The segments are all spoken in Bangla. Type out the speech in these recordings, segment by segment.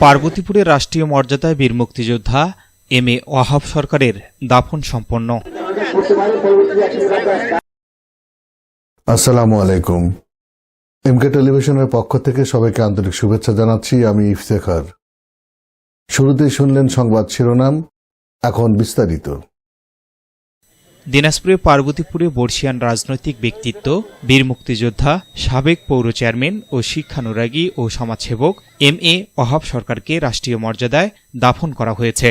পার্বতীপুরে রাষ্ট্রীয় মর্যাদায় বীর মুক্তিযোদ্ধা এম.এ. ওয়াহাব সরকারের দাফন সম্পন্ন। আসসালামু আলাইকুম। এমকে টেলিভিশনের পক্ষ থেকে সবাইকে আন্তরিক শুভেচ্ছা জানাচ্ছি। আমি ইফতেখার। শুরুতেই শুনলেন সংবাদ শিরোনাম, এখন বিস্তারিত। দিনাজপুরে পার্বতীপুরে বর্ষিয়ান রাজনৈতিক ব্যক্তিত্ব, বীর মুক্তিযোদ্ধা, সাবেক পৌর চেয়ারম্যান ও শিক্ষানুরাগী ও সমাজসেবক এম.এ. ওয়াহাব সরকারকে রাষ্ট্রীয় মর্যাদায় দাফন করা হয়েছে।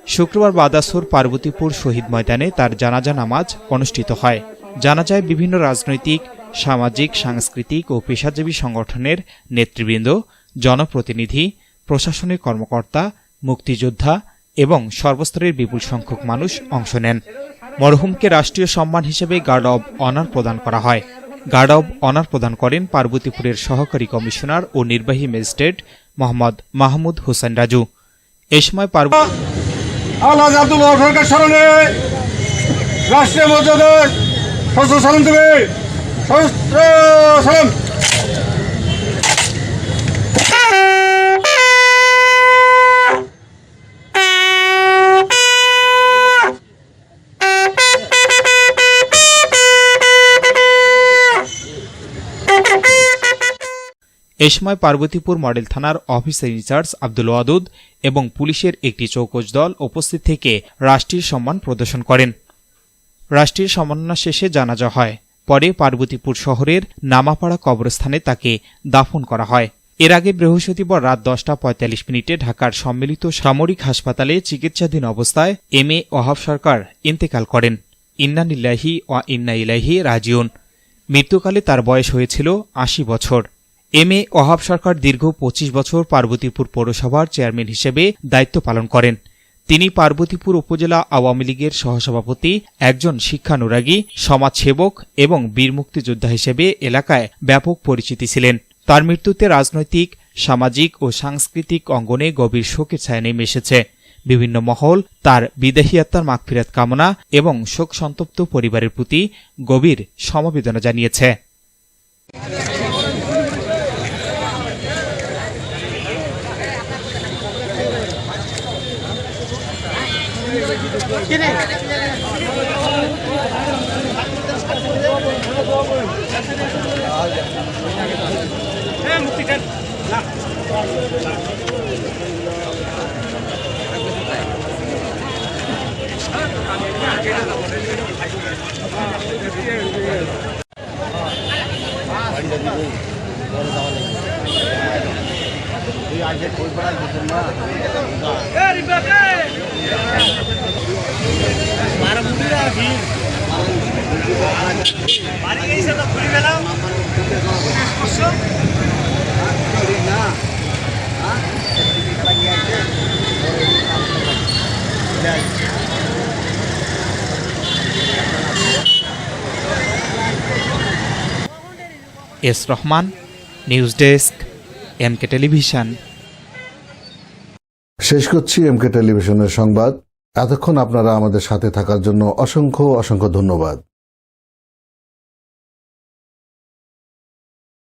শুক্রবার বাদাসুর পার্বতীপুর শহীদ ময়দানে তার জানাজা নামাজ অনুষ্ঠিত হয়। জানাজায় বিভিন্ন রাজনৈতিক, সামাজিক, সাংস্কৃতিক ও পেশাজীবী সংগঠনের নেতৃবৃন্দ, জনপ্রতিনিধি, প্রশাসনিক কর্মকর্তা, মুক্তিযোদ্ধা এবং সর্বস্তরের বিপুল সংখ্যক মানুষ অংশ নেন। মরহুমকে রাষ্ট্রীয় সম্মান হিসেবে গার্ড অব অনার প্রদান করা হয়। গার্ড অব অনার প্রদান করেন পার্বতীপুরের সহকারী কমিশনার ও নির্বাহী ম্যাজিস্ট্রেট মোহাম্মদ মাহমুদ হোসেন রাজু। এ সময় পার্বতীপুর মডেল থানার অফিসার ইনচার্জ আব্দুল ওয়াদুদ এবং পুলিশের একটি চৌকস দল উপস্থিত থেকে রাষ্ট্রীয় সম্মান প্রদর্শন করেন। রাষ্ট্রীয় সম্মাননা শেষে জানাজা হয়। পরে পার্বতীপুর শহরের নামাপাড়া কবরস্থানে তাকে দাফন করা হয়। এর আগে বৃহস্পতিবার রাত 10:45 ঢাকার সম্মিলিত সামরিক হাসপাতালে চিকিৎসাধীন অবস্থায় এম.এ. ওয়াহাব সরকার ইন্তেকাল করেন। ইন্না লিল্লাহি ওয়া ইন্না ইলাইহি রাজিউন। মৃত্যুকালে তার বয়স হয়েছিল 80 বছর। এম.এ. ওয়াহাব সরকার দীর্ঘ 25 বছর পার্বতীপুর পৌরসভার চেয়ারম্যান হিসেবে দায়িত্ব পালন করেন। তিনি পার্বতীপুর উপজেলা আওয়ামী লীগের সহসভাপতি, একজন শিক্ষানুরাগী, সমাজসেবক এবং বীর মুক্তিযোদ্ধা হিসেবে এলাকায় ব্যাপক পরিচিতি ছিলেন। তার মৃত্যুতে রাজনৈতিক, সামাজিক ও সাংস্কৃতিক অঙ্গনে গভীর শোকের ছায়া নেমে এসেছে। বিভিন্ন মহল তার বিদেহী আত্মার মাগফিরাত কামনা এবং শোক সন্তপ্ত পরিবারের প্রতি গভীর সমবেদনা জানিয়েছে। S Rahman, news desk, MK television. শেষ করছি এমকে টেলিভিশনের সংবাদ। এতক্ষণ আপনারা আমাদের সাথে থাকার জন্য অসংখ্য ধন্যবাদ।